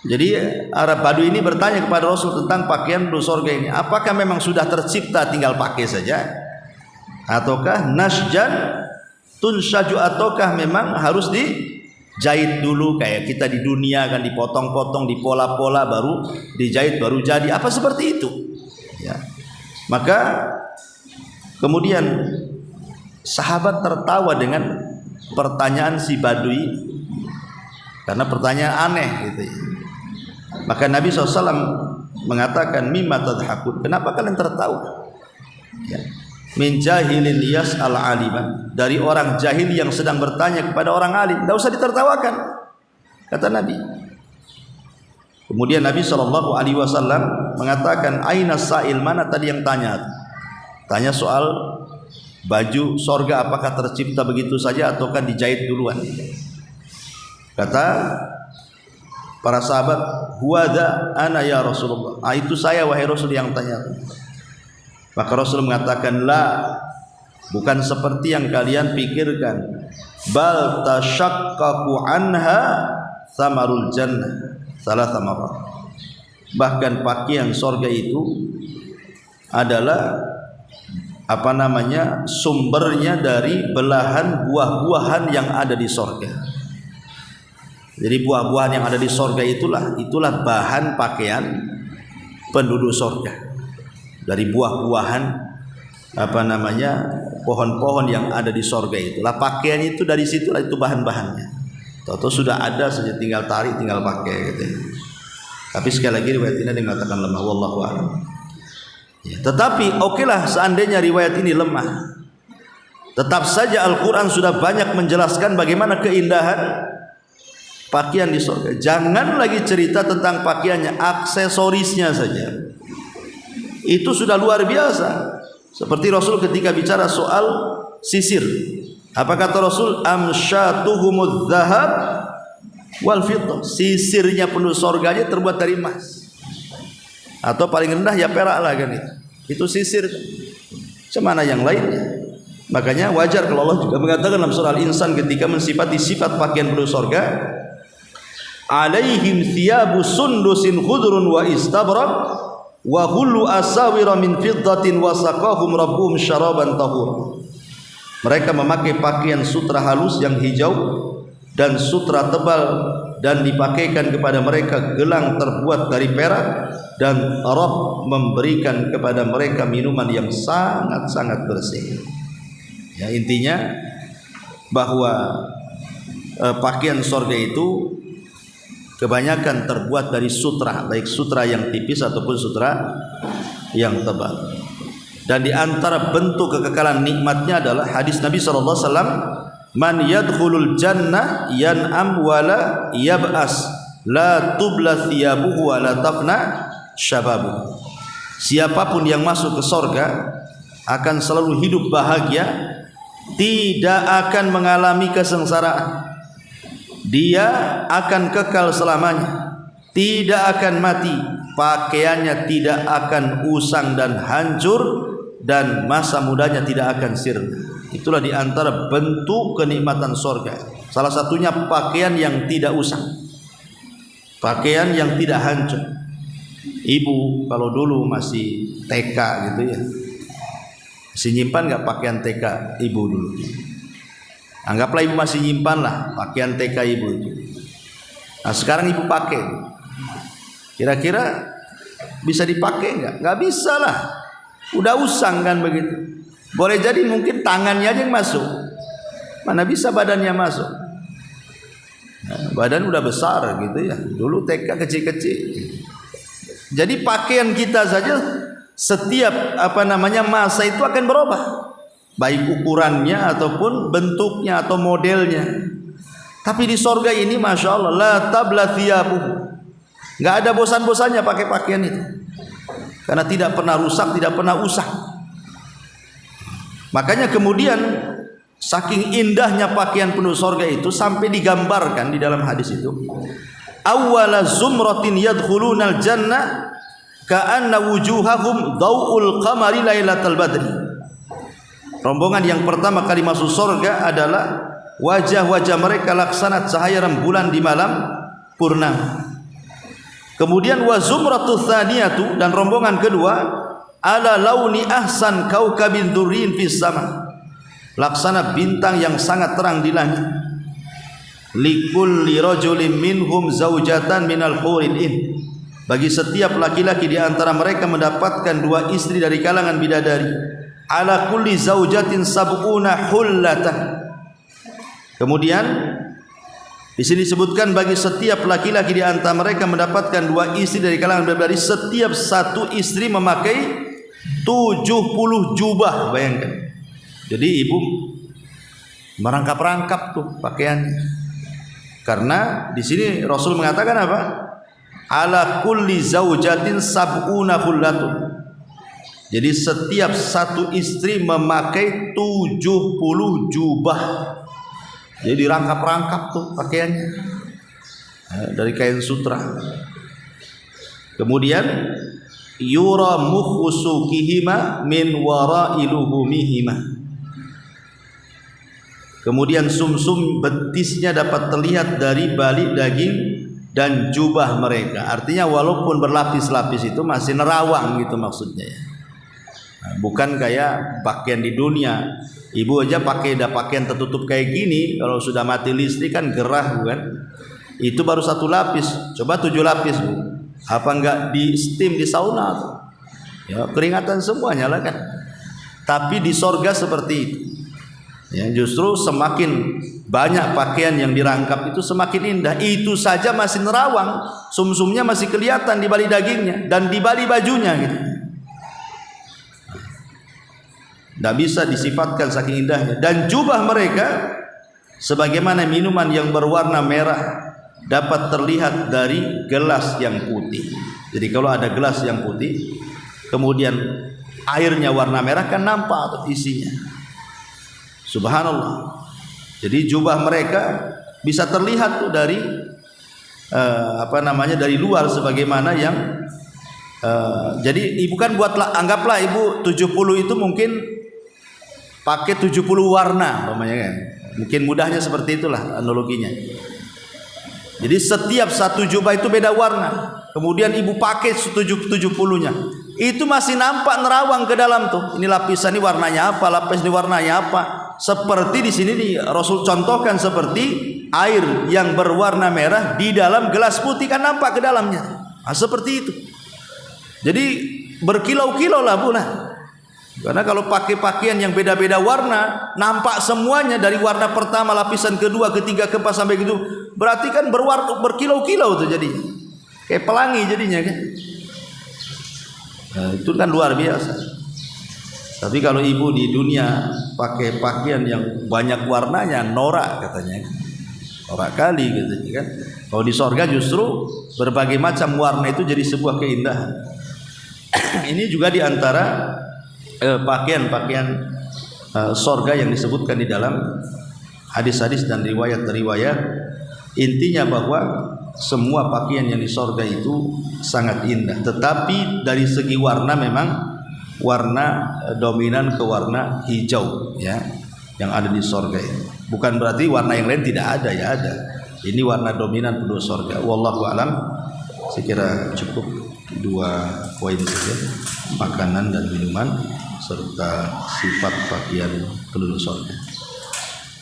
Speaker 2: Jadi Arab Badui ini bertanya kepada Rasul tentang pakaian penduduk surga ini. Apakah memang sudah tercipta tinggal pakai saja, ataukah nashjan tunshaju, ataukah memang harus dijahit dulu kayak kita di dunia kan, dipotong-potong, dipola-pola baru dijahit baru jadi, apa seperti itu ya. Maka kemudian sahabat tertawa dengan pertanyaan si Badui karena pertanyaan aneh gitu ya. Maka Nabi SAW mengatakan, mimma tadhakun, kenapa kalian tertawa ya. Min jahilin yas'al aliman, dari orang jahil yang sedang bertanya kepada orang alim, tidak usah ditertawakan, kata Nabi. Kemudian Nabi SAW mengatakan, aina sa'il, mana tadi yang tanya soal baju sorga, apakah tercipta begitu saja ataukah dijahit duluan? Kata para sahabat, huwadha ana ya Rasulullah, itu saya wahai Rasul yang tanya. Maka Rasul mengatakan, la, bukan seperti yang kalian pikirkan, bal tashaqqaqu anha thamarul jannah salah thamarat. Bahkan pakaian sorga itu adalah sumbernya dari belahan buah-buahan yang ada di sorga. Jadi buah-buahan yang ada di sorga itulah bahan pakaian penduduk sorga. Dari buah-buahan pohon-pohon yang ada di sorga itulah pakaian itu, dari situlah itu bahan-bahannya. Tahu sudah ada saja, tinggal tarik, tinggal pakai gitu. Tapi sekali lagi riwayat ini dikatakan lemah, wallahu a'lam. Ya, tetapi okelah seandainya riwayat ini lemah, tetap saja Al-Quran sudah banyak menjelaskan bagaimana keindahan pakaian di sorga. Jangan lagi cerita tentang pakaiannya, aksesorisnya saja itu sudah luar biasa. Seperti Rasul ketika bicara soal sisir, apa kata Rasul? Amsyatuhumudz dzahab wal fiddah, sisirnya penduduk surganya terbuat dari emas, atau paling rendah ya perak lah kan itu sisir. Semana yang lainnya. Makanya wajar kalau Allah juga mengatakan dalam surah Al-Insan ketika mensifati sifat pakaian penduduk surga, alaihim thiyabu sundusin khudrun wa istabrak wa hullu asawira min fiddatin wa saqahum rabbuhum syaraban tahur. Mereka memakai pakaian sutra halus yang hijau dan sutra tebal, dan dipakaikan kepada mereka gelang terbuat dari perak, dan Rabb memberikan kepada mereka minuman yang sangat-sangat bersih. Ya, intinya bahwa pakaian surga itu kebanyakan terbuat dari sutra, baik sutra yang tipis ataupun sutra yang tebal. Dan di antara bentuk kekekalan nikmatnya adalah hadis Nabi SAW, man yadkhulul jannah yan'am wala yab'as la tubla thiyabuhu wa la tafna syababuhu. Siapapun yang masuk ke sorga akan selalu hidup bahagia, tidak akan mengalami kesengsaraan, dia akan kekal selamanya, tidak akan mati, pakaiannya tidak akan usang dan hancur, dan masa mudanya tidak akan sirna. Itulah di antara bentuk kenikmatan sorga. Salah satunya pakaian yang tidak usang, pakaian yang tidak hancur. Ibu kalau dulu masih TK gitu ya, masih nyimpan nggak pakaian TK ibu dulu? Anggaplah ibu masih nyimpan lah pakaian TK ibu itu. Nah sekarang ibu pakai, kira-kira bisa dipakai nggak? Nggak bisa lah, udah usang kan begitu. Boleh jadi mungkin tangannya aja yang masuk, mana bisa badannya masuk. Nah, badan udah besar gitu ya, dulu TK kecil-kecil. Jadi pakaian kita saja setiap masa itu akan berubah, baik ukurannya ataupun bentuknya atau modelnya. Tapi di sorga ini masya Allah, la tabla thiyabuhu, nggak ada bosan-bosannya pakai pakaian itu, karena tidak pernah rusak, tidak pernah usang. Makanya kemudian saking indahnya pakaian penuh sorga itu sampai digambarkan di dalam hadis itu, awwala zumratin yadkhulunal jannah ka'anna wujuhahum daw'ul qamari lailatal badri. Rombongan yang pertama kali masuk sorga adalah wajah-wajah mereka laksana cahaya rembulan di malam purnama. Kemudian wa zumratus tsaniyatu, dan rombongan kedua, ala launi ahsan kaukabin durrin fis sama, laksana bintang yang sangat terang di langit. Likulli rajulin minhum zaujatan minal huril in, bagi setiap laki-laki di antara mereka mendapatkan 2 istri dari kalangan bidadari. Ala kulli zaujatin sab'una hullatan. Kemudian di sini disebutkan bagi setiap laki-laki di antara mereka mendapatkan 2 istri dari kalangan bidadari, setiap satu istri memakai 70 jubah, bayangkan. Jadi ibu merangkap-rangkap tuh pakaiannya. Karena di sini Rasul mengatakan apa? Ala kulli zaujatin sab'una hullatun. Jadi setiap satu istri memakai 70 jubah. Jadi dirangkap-rangkap tuh pakaiannya dari kain sutra. Kemudian yura mukhusukihima min wara'i luhumihima. Kemudian sumsum betisnya dapat terlihat dari balik daging dan jubah mereka. Artinya walaupun berlapis-lapis itu masih nerawang gitu maksudnya ya. Nah, bukan kayak pakaian di dunia. Ibu aja pakai pakaian tertutup kayak gini, kalau sudah mati listrik kan gerah bukan? Itu baru 1 lapis. Coba 7 lapis bu. Apa enggak di steam di sauna tuh? Ya keringatan semuanya lah kan. Tapi di sorga seperti itu. Ya justru semakin banyak pakaian yang dirangkap itu semakin indah. Itu saja masih nerawang, sumsumnya masih kelihatan di balik dagingnya dan di balik bajunya gitu. Tidak bisa disifatkan saking indahnya. Dan jubah mereka sebagaimana minuman yang berwarna merah dapat terlihat dari gelas yang putih. Jadi kalau ada gelas yang putih, kemudian airnya warna merah, kan nampak atau isinya. Subhanallah. Jadi jubah mereka bisa terlihat tuh dari dari luar sebagaimana yang jadi ibu kan anggaplah ibu 70 itu mungkin pakai 70 warna umpamanya kan. Mungkin mudahnya seperti itulah analoginya. Jadi setiap satu jubah itu beda warna. Kemudian ibu pakai 70-nya. Itu masih nampak nerawang ke dalam tuh. Ini lapisan ini warnanya apa, lapis ini warnanya apa. Seperti di sini Rasul contohkan seperti air yang berwarna merah di dalam gelas putih, kan nampak ke dalamnya. Nah, seperti itu. Jadi berkilau-kilau lah Bu. Karena kalau pakai pakaian yang beda-beda warna, nampak semuanya dari warna pertama, lapisan kedua, ketiga, keempat sampai gitu. Berarti kan berkilau-kilau tuh jadinya. Kayak pelangi jadinya kan. Nah, itu kan luar biasa. Tapi kalau ibu di dunia pakai pakaian yang banyak warnanya, norak katanya. norak kali gitu kan. Kalau di sorga justru berbagai macam warna itu jadi sebuah keindahan. Ini juga diantara pakaian-pakaian sorga yang disebutkan di dalam hadis-hadis dan riwayat-riwayat. Intinya bahwa semua pakaian yang di sorga itu sangat indah, tetapi dari segi warna memang warna dominan ke warna hijau ya, yang ada di sorga ini. Bukan berarti warna yang lain tidak ada, ya ada. Ini warna dominan penduduk sorga. Wallahu alam. Saya kira cukup 2 poin saja, makanan dan minuman serta sifat pakaian penduduk sorga.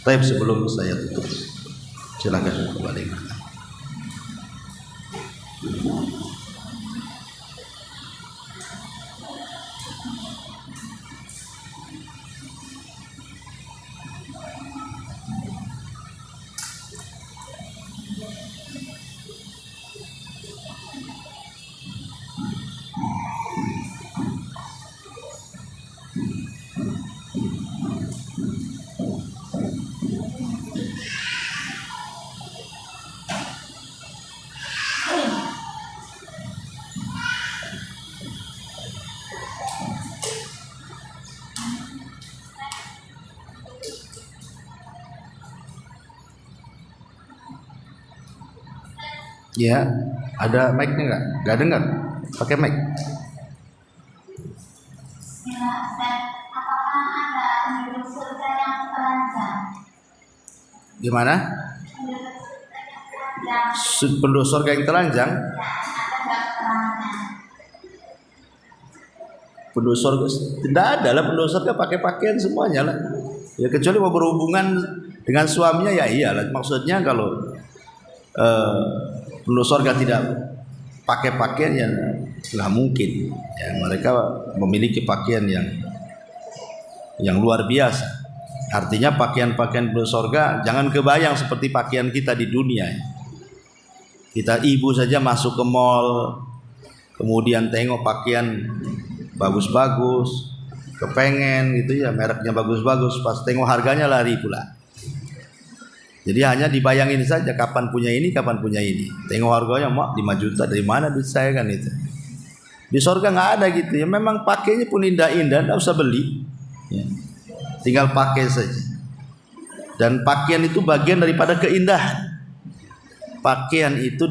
Speaker 2: Tapi sebelum saya tutup, silakan kembali. Ya, ada mic-nya nggak? Nggak dengar? Pakai mic. Gimana? Penduduk surga yang telanjang? Penduduk surga tidak ada lah, penduduk surga pakai pakaian semuanya lah. Ya kecuali mau berhubungan dengan suaminya ya iyalah. Maksudnya kalau penduduk surga tidak pakai pakaian ya nggak mungkin. Ya, mereka memiliki pakaian yang luar biasa. Artinya pakaian-pakaian penduduk surga jangan kebayang seperti pakaian kita di dunia. Kita ibu saja masuk ke mall, kemudian tengok pakaian bagus-bagus, kepengen gitu ya, mereknya bagus-bagus, pas tengok harganya lari pula. Jadi hanya dibayangin saja kapan punya ini, kapan punya ini. Tengok harganya, mak 5 juta dari mana duit saya kan itu. Di surga nggak ada gitu ya. Memang pakainya pun indah-indah, nggak usah beli. Ya. Tinggal pakai saja. Dan pakaian itu bagian daripada keindahan. Pakaian itu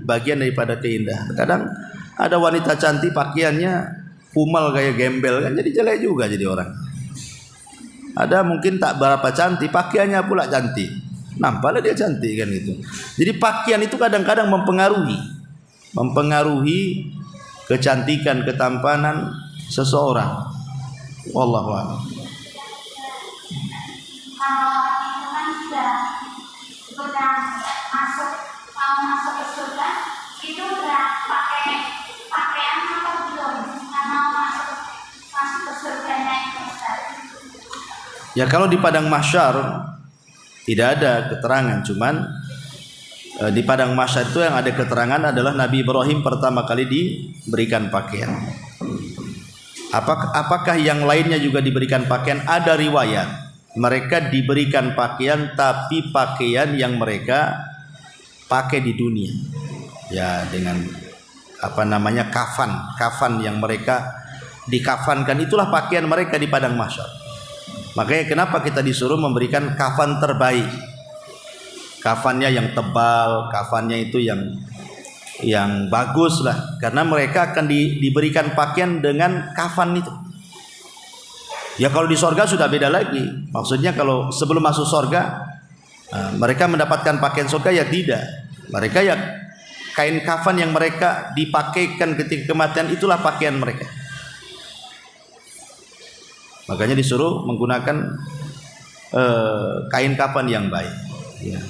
Speaker 2: bagian daripada keindahan. Kadang ada wanita cantik pakaiannya kumal kayak gembel kan, jadi jelek juga jadi orang. Ada mungkin tak berapa cantik, pakaiannya pula cantik. Nampaklah dia cantik kan itu. Jadi pakaian itu kadang-kadang mempengaruhi kecantikan, ketampanan seseorang. Wallahu a'lam.
Speaker 3: Masuk ke surga itu udah pakai pakaian atau belum? Karena masuk ke surganya itu.
Speaker 2: Ya kalau di padang mahsyar tidak ada keterangan, cuman di padang mahsyar itu yang ada keterangan adalah Nabi Ibrahim pertama kali diberikan pakaian. Apakah yang lainnya juga diberikan pakaian? Ada riwayat mereka diberikan pakaian, tapi pakaian yang mereka pakai di dunia, ya dengan kafan yang mereka dikafankan, itulah pakaian mereka di padang mahsyar. Makanya kenapa kita disuruh memberikan kafan terbaik, kafannya yang tebal, kafannya itu yang bagus lah, karena mereka akan diberikan pakaian dengan kafan itu. Ya kalau di sorga sudah beda lagi. Maksudnya kalau sebelum masuk sorga mereka mendapatkan pakaian sorga ya tidak. Mereka ya kain kafan yang mereka dipakaikan ketika kematian, itulah pakaian mereka. Makanya disuruh menggunakan kain kafan yang baik. Ya.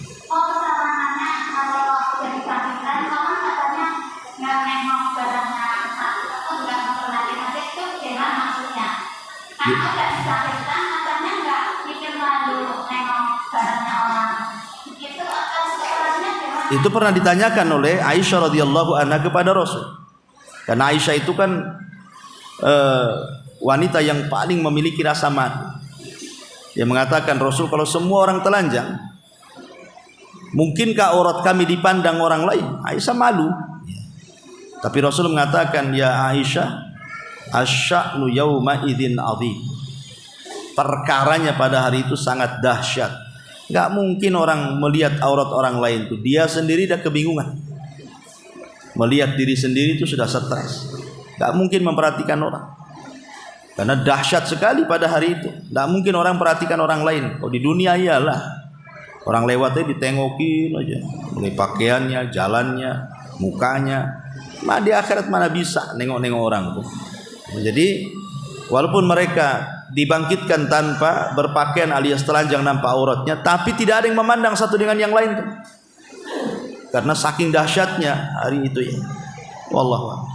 Speaker 2: Itu pernah ditanyakan oleh Aisyah radhiyallahu anha kepada Rasul. Karena Aisyah itu kan wanita yang paling memiliki rasa malu. Dia mengatakan, Rasul, kalau semua orang telanjang, Mungkinkah aurat kami dipandang orang lain? Aisyah malu. Tapi Rasul mengatakan, ya Aisyah, asya'nu yawma idzin azim. Perkaranya pada hari itu sangat dahsyat. Gak mungkin orang melihat aurat orang lain itu. Dia sendiri dah kebingungan. Melihat diri sendiri itu sudah stres. Gak mungkin memperhatikan orang. Karena dahsyat sekali pada hari itu. Gak mungkin orang perhatikan orang lain. Oh, di dunia iyalah. Orang lewatnya ditengokin aja. Mulai pakaiannya, jalannya, mukanya. Nah, di akhirat mana bisa nengok-nengok orang tuh. Jadi walaupun mereka dibangkitkan tanpa berpakaian alias telanjang nampak auratnya, tapi tidak ada yang memandang satu dengan yang lain tuh. Karena saking dahsyatnya hari itu ya. Wallahu a'lam.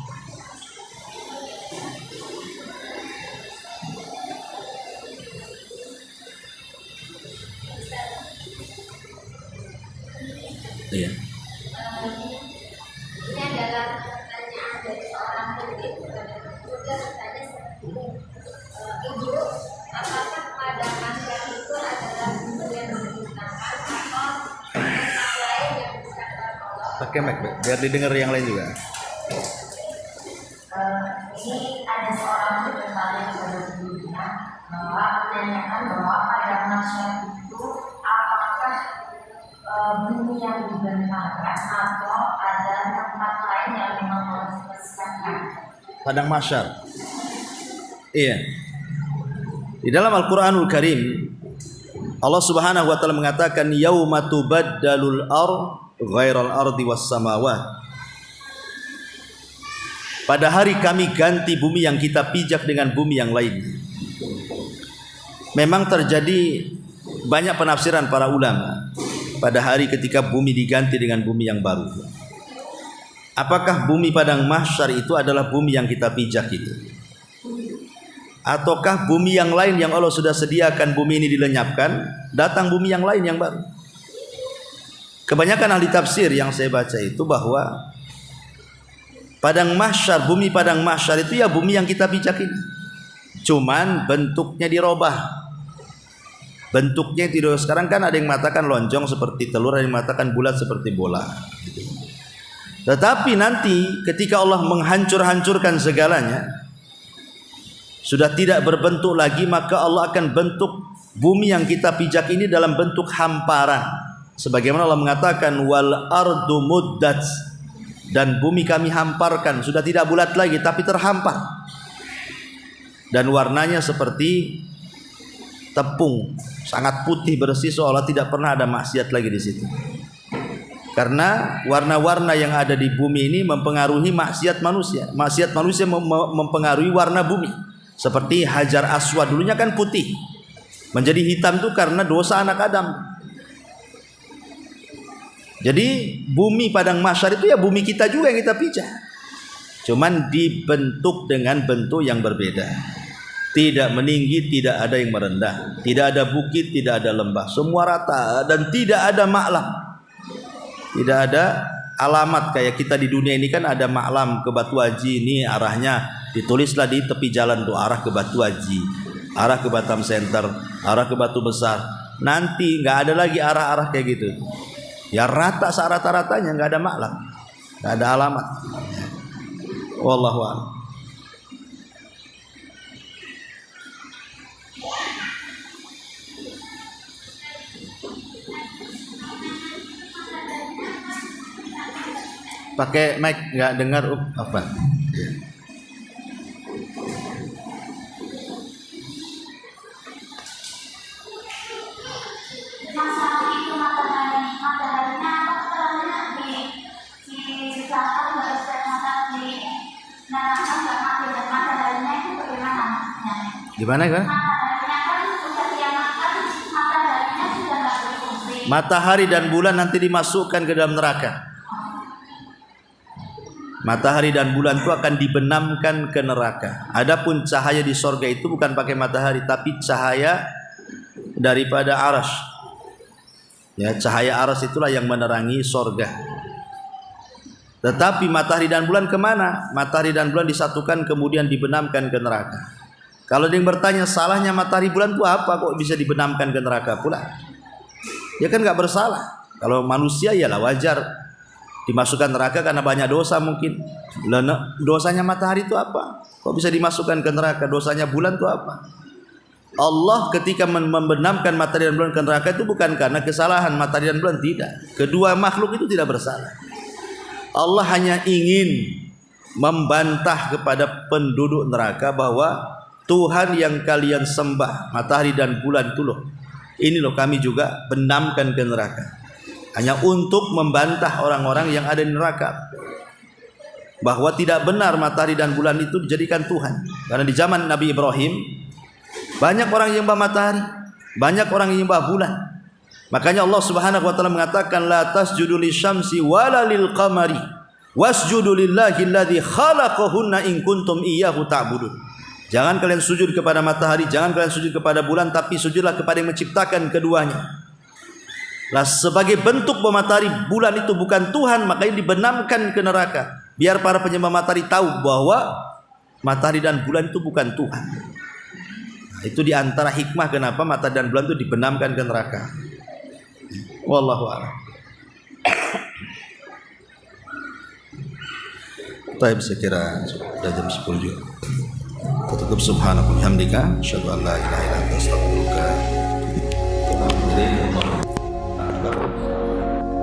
Speaker 2: Iya.
Speaker 3: Ini adalah pertanyaan dari seorang murid kepada juga bertanya seperti ini. Ibu, apakah pada masyarakat itu adalah sumber yang digunakan atau tempat lain yang bisa tertolong?
Speaker 2: Pakai mic biar didengar yang lain juga.
Speaker 3: Ini ada seorang murid bertanya kepada gurunya bahwa menanyakan bahwa pada masyarakat itu apakah bumi yang dibentangkan atau ada tempat lain yang memang harus dipersiapkan?
Speaker 2: Padang mahsyar. Iya. Di dalam Al-Qur'anul Karim Allah Subhanahu wa taala mengatakan yauma tubaddalul ardh ghairal ardi was samawat. Pada hari kami ganti bumi yang kita pijak dengan bumi yang lain. Memang terjadi banyak penafsiran para ulama pada hari ketika bumi diganti dengan bumi yang baru. Apakah bumi padang mahsyar itu adalah bumi yang kita pijak itu? Ataukah bumi yang lain yang Allah sudah sediakan bumi ini dilenyapkan, datang bumi yang lain yang baru? Kebanyakan ahli tafsir yang saya baca itu bahwa padang mahsyar, bumi padang mahsyar itu ya bumi yang kita pijak ini. Cuman bentuknya dirobah. Bentuknya tidak, sekarang kan ada yang mengatakan lonjong seperti telur, ada yang mengatakan bulat seperti bola. Tetapi nanti ketika Allah menghancur-hancurkan segalanya, sudah tidak berbentuk lagi, maka Allah akan bentuk bumi yang kita pijak ini dalam bentuk hamparan. Sebagaimana Allah mengatakan wal ardu muddat, dan bumi kami hamparkan, sudah tidak bulat lagi tapi terhampar. Dan warnanya seperti tepung, sangat putih bersih, seolah tidak pernah ada maksiat lagi di situ. Karena warna-warna yang ada di bumi ini mempengaruhi maksiat manusia. Maksiat manusia mempengaruhi warna bumi. Seperti Hajar Aswad dulunya kan putih, menjadi hitam itu karena dosa anak Adam. Jadi bumi padang mahsyar itu ya bumi kita juga yang kita pijak. Cuman dibentuk dengan bentuk yang berbeda. Tidak meninggi, tidak ada yang merendah, tidak ada bukit, tidak ada lembah, semua rata, dan tidak ada maklam. Tidak ada alamat kayak kita di dunia ini kan ada maklam ke Batu Haji, ini arahnya ditulislah di tepi jalan tuh, arah ke Batu Haji, arah ke Batam Center, arah ke Batu Besar. Nanti nggak ada lagi arah-arah kayak gitu. Ya rata serata-ratanya, nggak ada maklam, nggak ada alamat. Wallahu a'lam. Pakai mic nggak dengar apa?
Speaker 3: Masalah itu mataharinya apa terangnya di selatan baru setiap matahari neraka nggak mati, dan mataharinya itu bagaimana maksudnya?
Speaker 2: Gimana kan?
Speaker 3: Mataharinya kan sudah diamatkan, mataharinya sudah nggak berfungsi.
Speaker 2: Matahari dan bulan nanti dimasukkan ke dalam neraka. Matahari dan bulan itu akan dibenamkan ke neraka. Adapun cahaya di sorga itu bukan pakai matahari, tapi cahaya daripada aras. Ya, cahaya aras itulah yang menerangi sorga. Tetapi matahari dan bulan kemana? Matahari dan bulan disatukan kemudian dibenamkan ke neraka. Kalau ada yang bertanya salahnya matahari bulan itu apa kok bisa dibenamkan ke neraka pula? Dia kan nggak bersalah. Kalau manusia ialah wajar dimasukkan neraka karena banyak dosa mungkin. Dosanya matahari itu apa? Kok bisa dimasukkan ke neraka? Dosanya bulan itu apa? Allah ketika membenamkan matahari dan bulan ke neraka itu bukan karena kesalahan matahari dan bulan, tidak. Kedua makhluk itu tidak bersalah. Allah hanya ingin membantah kepada penduduk neraka bahwa Tuhan yang kalian sembah, matahari dan bulan itu loh, ini loh kami juga benamkan ke neraka. Hanya untuk membantah orang-orang yang ada di neraka bahwa tidak benar matahari dan bulan itu dijadikan Tuhan. Karena di zaman Nabi Ibrahim banyak orang yang menyembah matahari, banyak orang yang menyembah bulan. Makanya Allah Subhanahu wa taala mengatakan la tasjudu lisyamsi wala lilqamari wasjudu lillahi alladzi khalaqahunna in kuntum iyyahu ta'budun. Jangan kalian sujud kepada matahari, jangan kalian sujud kepada bulan, tapi sujudlah kepada yang menciptakan keduanya. Nah, sebagai bentuk bahwa matahari bulan itu bukan Tuhan, makanya dibenamkan ke neraka. Biar para penyembah matahari tahu bahwa matahari dan bulan itu bukan Tuhan. Nah, itu diantara hikmah kenapa matahari dan bulan itu dibenamkan ke neraka. Wallahu a'lam. Baik, saya kira sudah jam 10 juga. Tutup subhanahu wa hamdika asyhadu an la ilaha illa anta astaghfiruka.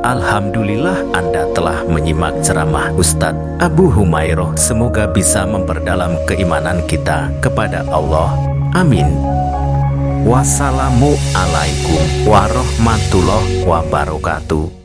Speaker 4: Alhamdulillah Anda telah menyimak ceramah Ustadz Abu Humairoh. Semoga bisa memperdalam keimanan kita kepada Allah. Amin. Wassalamualaikum warahmatullahi wabarakatuh.